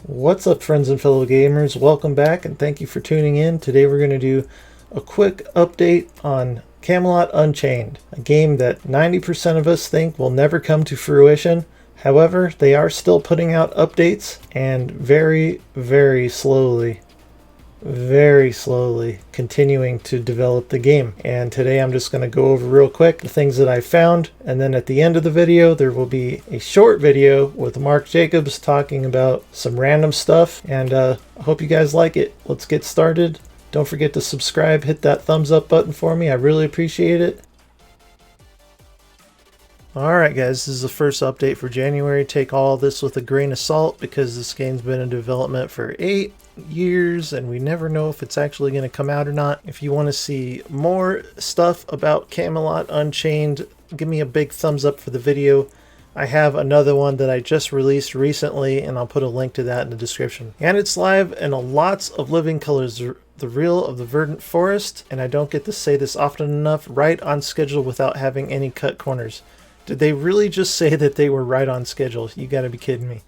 What's up, friends and fellow gamers? Welcome back and thank you for tuning in. Today we're going to do a quick update on Camelot Unchained, a game that 90% of us think will never come to fruition. However, they are still putting out updates and very slowly continuing to develop the game. And today I'm just going to go over real quick the things that I found, and then at the end of the video there will be a short video with Mark Jacobs talking about some random stuff, and I hope you guys like it. Let's get started. Don't forget to subscribe, hit that thumbs up button for me, I really appreciate it. Alright guys, this is the first update for January. Take all this with a grain of salt because this game's been in development for 8 years and we never know if it's actually going to come out or not. If you want to see more stuff about Camelot Unchained, give me a big thumbs up for the video. I have another one that I just released recently and I'll put a link to that in the description. And it's live in lots of living colors. The Reel of the Verdant Forest, and I don't get to say this often enough, right on schedule without having any cut corners. Did they really just say that they were right on schedule? You gotta be kidding me.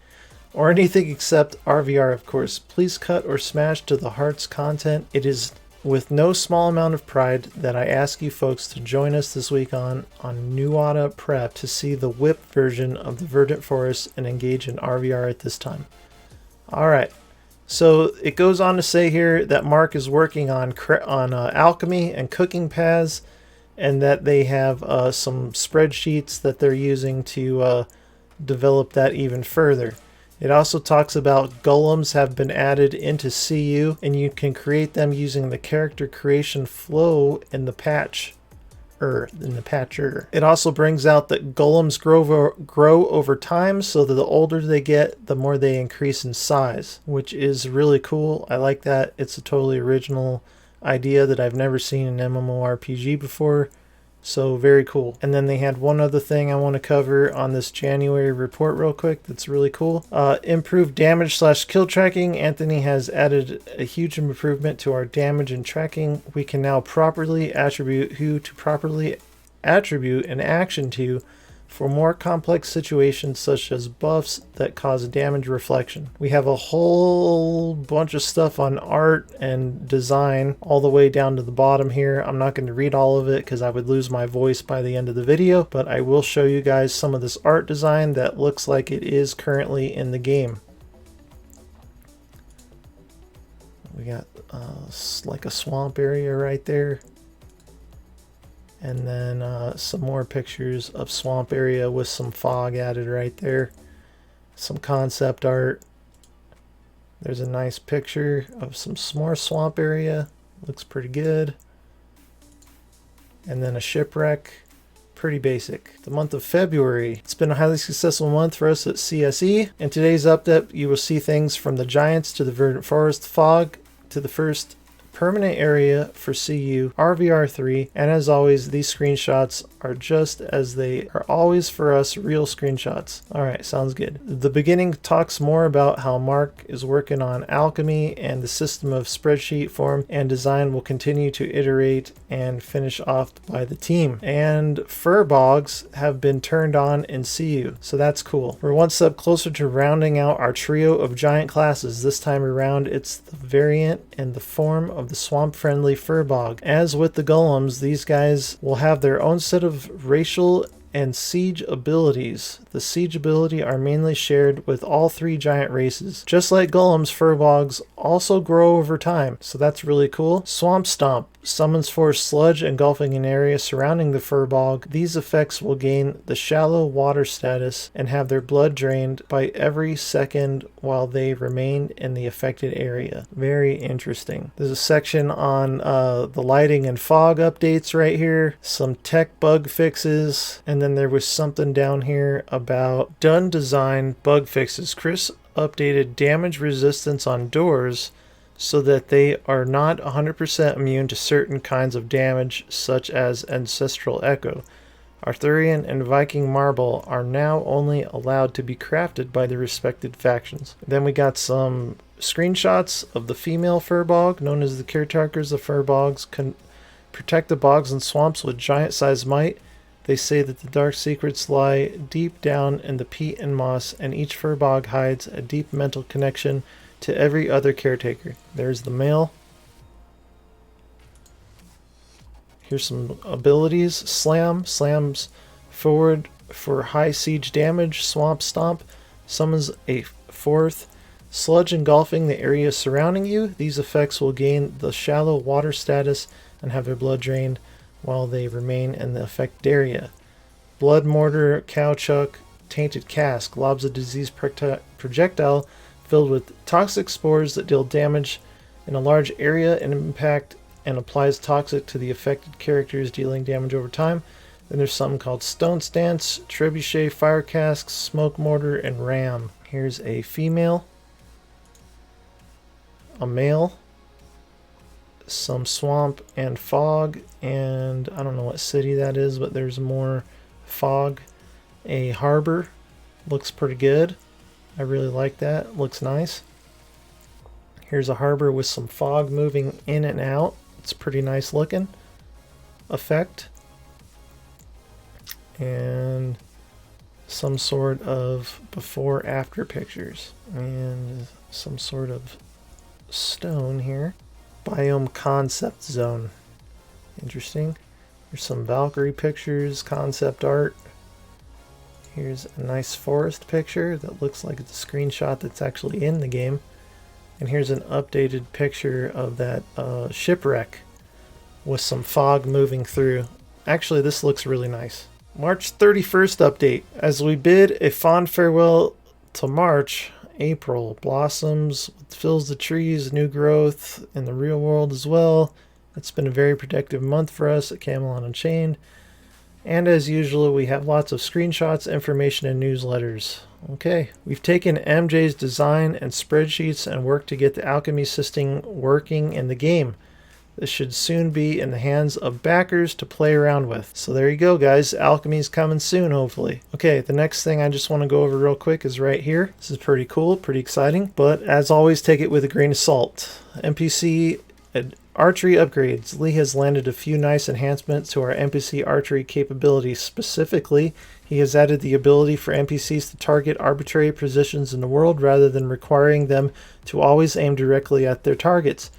Or anything except RVR, of course. Please cut or smash to the heart's content. It is with no small amount of pride that I ask you folks to join us this week on Nuada Prep to see the whip version of the Verdant Forest and engage in RVR at this time. Alright, so it goes on to say here that Mark is working on alchemy and cooking paths, and that they have some spreadsheets that they're using to develop that even further. It also talks about golems have been added into CU, and you can create them using the character creation flow in the patcher. It also brings out that golems grow over time, so that the older they get, the more they increase in size, which is really cool. I like that. It's a totally original idea that I've never seen in MMORPG before, so very cool. And then they had one other thing I want to cover on this January report real quick that's really cool. Improved damage / kill tracking. Anthony has added a huge improvement to our damage and tracking. We can now properly attribute who to properly attribute an action to for more complex situations such as buffs that cause damage reflection. We have a whole bunch of stuff on art and design all the way down to the bottom here. I'm not going to read all of it because I would lose my voice by the end of the video, but I will show you guys some of this art design that looks like it is currently in the game. We got like a swamp area right there. And then some more pictures of swamp area with some fog added right there. Some concept art. There's a nice picture of some more swamp area. Looks pretty good. And then a shipwreck. Pretty basic. The month of February. It's been a highly successful month for us at CSE. In today's update, you will see things from the Giants to the Verdant Forest fog to the first permanent area for CU, RVR3, and as always, these screenshots are just as they are always for us, real screenshots. Alright, sounds good. The beginning talks more about how Mark is working on alchemy and the system of spreadsheet form and design will continue to iterate and finish off by the team. And fur bogs have been turned on in CU, so that's cool. We're one step closer to rounding out our trio of giant classes. This time around, it's the variant and the form of the swamp-friendly fur bog. As with the golems, these guys will have their own set of racial and siege abilities. The siege ability are mainly shared with all 3 giant races. Just like golems, fur bogs also grow over time, so that's really cool. Swamp Stomp summons for sludge engulfing an area surrounding the fur bog. These effects will gain the shallow water status and have their blood drained by every second while they remain in the affected area. Very interesting. There's a section on the lighting and fog updates right here, some tech bug fixes, and then there was something down here about done design bug fixes. Chris updated damage resistance on doors so that they are not 100% immune to certain kinds of damage such as Ancestral Echo. Arthurian and Viking Marble are now only allowed to be crafted by the respected factions. Then we got some screenshots of the female fur bog, known as the caretakers of fur bogs, can protect the bogs and swamps with giant-sized might. They say that the dark secrets lie deep down in the peat and moss, and each fur bog hides a deep mental connection to every other caretaker. There's the male. Here's some abilities. Slam. Slams forward for high siege damage. Swamp Stomp summons a fourth. Sludge engulfing the area surrounding you. These effects will gain the shallow water status and have their blood drained while they remain in the affected area. Blood Mortar, Cow Chuck, Tainted Cask lobs a disease projectile filled with toxic spores that deal damage in a large area and impact and applies toxic to the affected characters, dealing damage over time. Then there's something called Stone Stance, Trebuchet, Fire Cask, Smoke Mortar, and Ram. Here's a female, a male, some swamp and fog, and I don't know what city that is, but there's more fog. A harbor, looks pretty good. I really like that, looks nice. Here's a harbor with some fog moving in and out. It's pretty nice looking effect. And some sort of before after pictures and some sort of stone here. Biome concept zone. Interesting. Here's some Valkyrie pictures, concept art. Here's a nice forest picture that looks like it's a screenshot that's actually in the game. And here's an updated picture of that shipwreck with some fog moving through. Actually, this looks really nice. March 31st update. As we bid a fond farewell to March, April blossoms, fills the trees, new growth in the real world as well. It's been a very productive month for us at Camelot Unchained. And as usual, we have lots of screenshots, information, and newsletters. Okay, we've taken MJ's design and spreadsheets and worked to get the alchemy system working in the game. This should soon be in the hands of backers to play around with. So there you go, guys. Alchemy's coming soon, hopefully. Okay, the next thing I just want to go over real quick is right here. This is pretty cool, pretty exciting. But as always, take it with a grain of salt. NPC archery upgrades. Lee has landed a few nice enhancements to our NPC archery capabilities. Specifically, he has added the ability for NPCs to target arbitrary positions in the world rather than requiring them to always aim directly at their targets.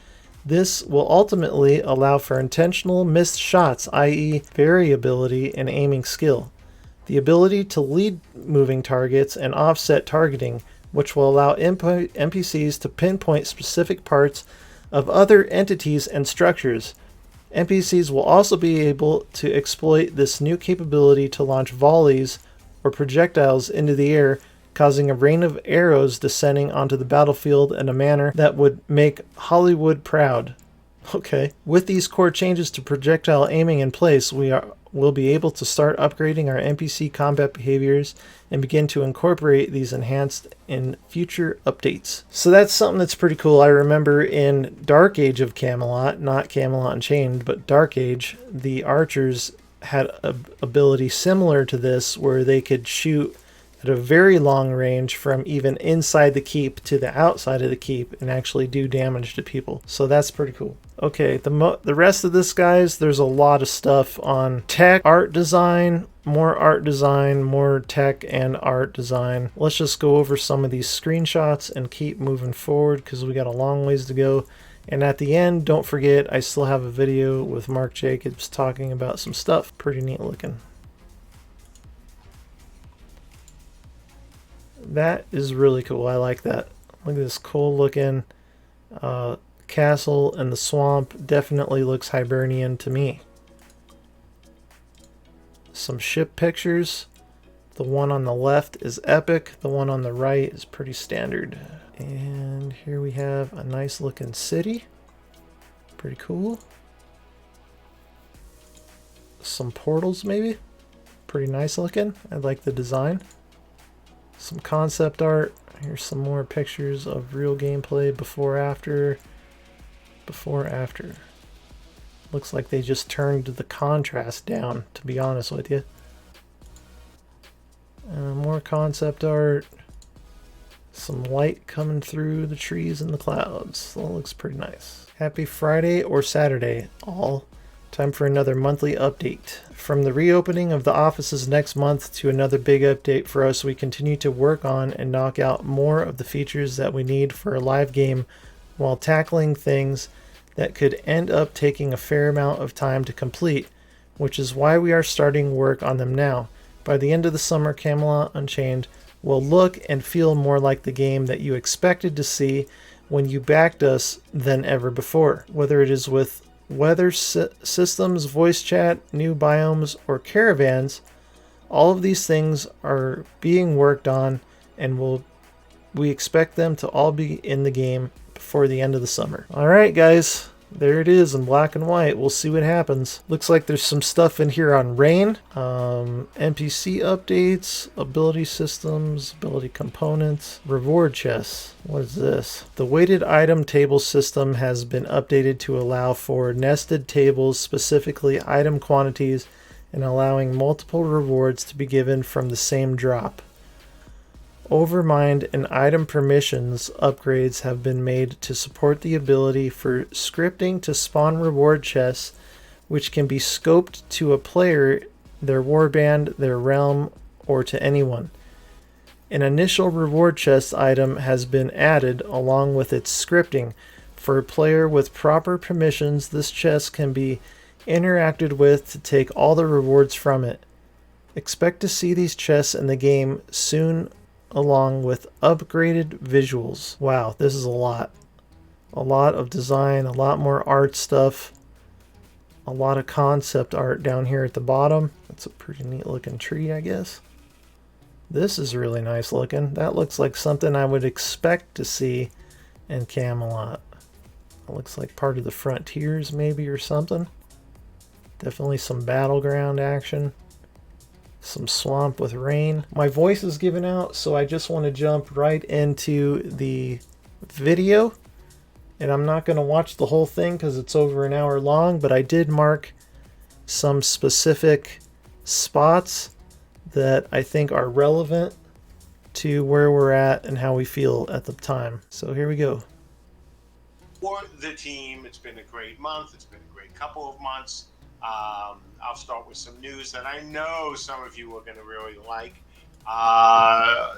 This will ultimately allow for intentional missed shots, i.e. variability in aiming skill. The ability to lead moving targets and offset targeting, which will allow NPCs to pinpoint specific parts of other entities and structures. NPCs will also be able to exploit this new capability to launch volleys or projectiles into the air, causing a rain of arrows descending onto the battlefield in a manner that would make Hollywood proud. Okay. With these core changes to projectile aiming in place, we'll be able to start upgrading our NPC combat behaviors and begin to incorporate these enhanced in future updates. So that's something that's pretty cool. I remember in Dark Age of Camelot, not Camelot Unchained, but Dark Age, the archers had an ability similar to this where they could shoot at a very long range from even inside the keep to the outside of the keep and actually do damage to people. So that's pretty cool. Okay, the rest of this, guys, there's a lot of stuff on tech, art design, more tech and art design. Let's just go over some of these screenshots and keep moving forward because we got a long ways to go. And at the end, don't forget, I still have a video with Mark Jacobs talking about some stuff. Pretty neat looking. That is really cool. I like that. Look at this cool looking castle in the swamp. Definitely looks Hibernian to me. Some ship pictures. The one on the left is epic. The one on the right is pretty standard. And here we have a nice looking city. Pretty cool. Some portals maybe. Pretty nice looking. I like the design. Some concept art. Here's some more pictures of real gameplay before after. Before after. Looks like they just turned the contrast down, to be honest with you. More concept art. Some light coming through the trees and the clouds. That looks pretty nice. Happy Friday or Saturday, all. Time for another monthly update. From the reopening of the offices next month to another big update for us, we continue to work on and knock out more of the features that we need for a live game while tackling things that could end up taking a fair amount of time to complete, which is why we are starting work on them now. By the end of the summer, Camelot Unchained will look and feel more like the game that you expected to see when you backed us than ever before. Whether it is with weather systems, voice chat, new biomes, or caravans, all of these things are being worked on, and we expect them to all be in the game before the end of the summer. Alright guys, there it is in black and white. We'll see what happens. Looks like there's some stuff in here on rain, NPC updates, ability systems, ability components, reward chests. What is this? The weighted item table system has been updated to allow for nested tables, specifically item quantities, and allowing multiple rewards to be given from the same drop. Overmind and item permissions upgrades have been made to support the ability for scripting to spawn reward chests, which can be scoped to a player, their warband, their realm, or to anyone. An initial reward chest item has been added along with its scripting. For a player with proper permissions, this chest can be interacted with to take all the rewards from it. Expect to see these chests in the game soon, along with upgraded visuals. Wow, this is a lot. A lot of design, a lot more art stuff, a lot of concept art down here at the bottom. That's a pretty neat looking tree, I guess. This is really nice looking. That looks like something I would expect to see in Camelot. It looks like part of the frontiers maybe or something. Definitely some battleground action. Some swamp with rain. My voice is giving out, so I just want to jump right into the video. And I'm not going to watch the whole thing because it's over an hour long, but I did mark some specific spots that I think are relevant to where we're at and how we feel at the time. So here we go. For the team, it's been a great month. It's been a great couple of months. I'll start with some news that I know some of you are going to really like.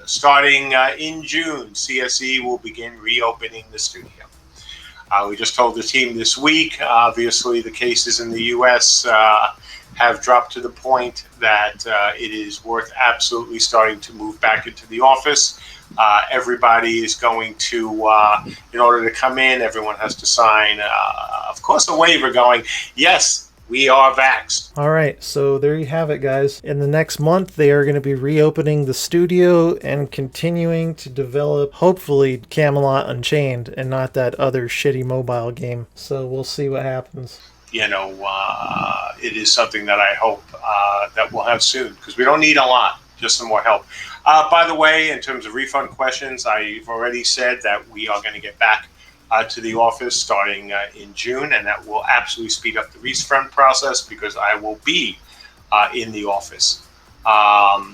Starting in June, CSE will begin reopening the studio. We just told the team this week, obviously the cases in the U.S. Have dropped to the point that it is worth absolutely starting to move back into the office. Everybody is going to, in order to come in, everyone has to sign, of course, a waiver going, yes, we are vaxxed. All right, so there you have it, guys. In the next month, they are going to be reopening the studio and continuing to develop, hopefully, Camelot Unchained and not that other shitty mobile game. So we'll see what happens. You know, it is something that I hope that we'll have soon, because we don't need a lot, just some more help. By the way, in terms of refund questions, I've already said that we are going to get back to the office starting in June, and that will absolutely speed up the refund process because I will be in the office.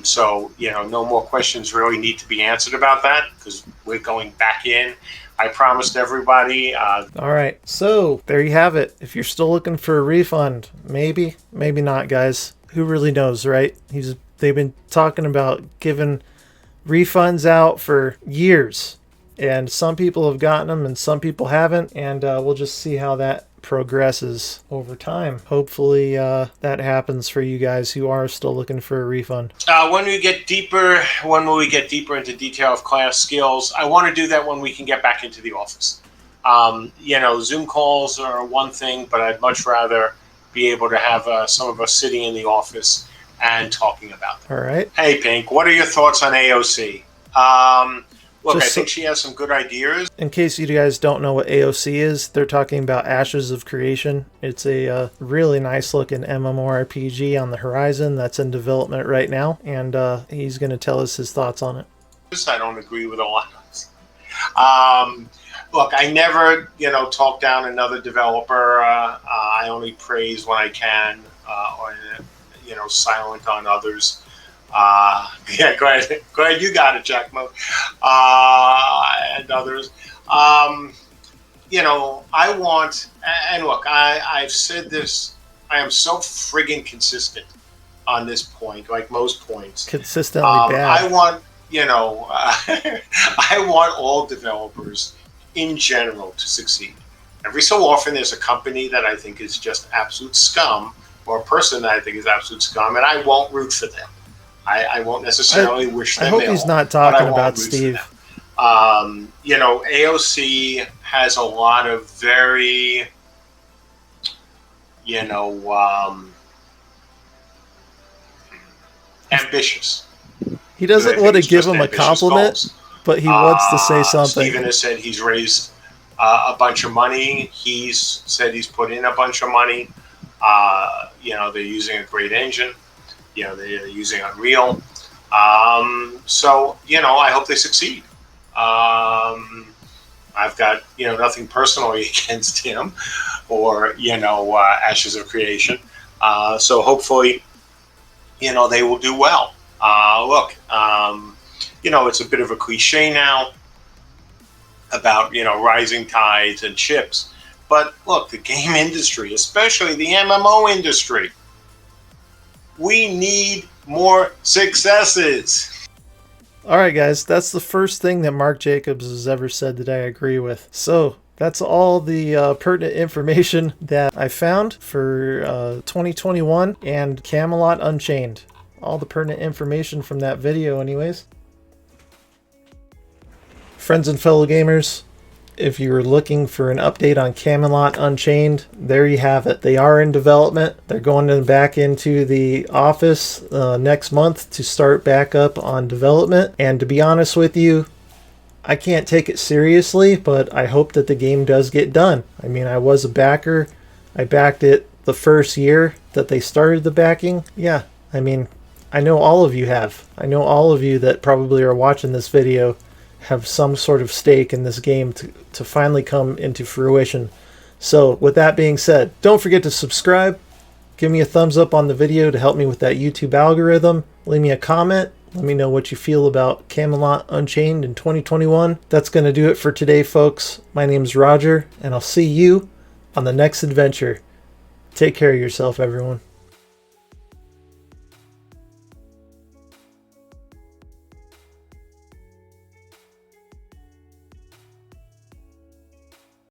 So, you know, no more questions really need to be answered about that because we're going back in. I promised everybody. All right, so there you have it. If you're still looking for a refund, maybe, maybe not, guys. Who really knows, right? They've been talking about giving refunds out for years. And some people have gotten them and some people haven't. And we'll just see how that progresses over time. Hopefully that happens for you guys who are still looking for a refund. When will we get deeper into detail of class skills? I want to do that when we can get back into the office. You know, Zoom calls are one thing, but I'd much rather be able to have some of us sitting in the office and talking about them. All right. Hey, Pink, what are your thoughts on AOC? Look, I think she has some good ideas. In case you guys don't know what AOC is, they're talking about Ashes of Creation. It's a really nice looking MMORPG on the horizon that's in development right now, and he's going to tell us his thoughts on it. I don't agree with a lot of this. Look, I never, talk down another developer. I only praise when I can, or silent on others. Yeah, go ahead, you got it, Jack Mo, and others. I want, and look, I've said this I am so friggin' consistent on this point, like most points. Consistently I bad. want, I want all developers in general to succeed. Every so often, there's a company that I think is just absolute scum, or a person that I think is absolute scum, and I won't root for them. I won't necessarily wish I them hope ill, he's not but I talking won't about root for them. Steve. AOC has a lot of very, ambitious. He doesn't want to give him a Ambitious compliment, goals. but he wants to say something. Stephen has said he's raised a bunch of money. He's said he's put in a bunch of money. They're using a great engine. They're using Unreal. I hope they succeed. I've got nothing personally against him or Ashes of Creation. So hopefully they will do well. Look, it's a bit of a cliche now about rising tides and ships, but look, the game industry, especially the MMO industry, we need more successes. All right, guys, that's the first thing that Mark Jacobs has ever said that I agree with. So that's all the pertinent information that I found for 2021 and Camelot Unchained. All the pertinent information from that video anyways. Friends and fellow gamers, if you're looking for an update on Camelot Unchained, there you have it. They are in development. They're going back into the office next month to start back up on development. And to be honest with you, I can't take it seriously, but I hope that the game does get done. I mean, I was a backer. I backed it the first year that they started the backing. Yeah, I mean, I know all of you have. I know all of you that probably are watching this video have some sort of stake in this game to finally come into fruition. So with that being said, don't forget to subscribe. Give me a thumbs up on the video to help me with that YouTube algorithm. Leave me a comment. Let me know what you feel about Camelot Unchained in 2021. That's going to do it for today, folks. My name's Roger, and I'll see you on the next adventure. Take care of yourself, everyone.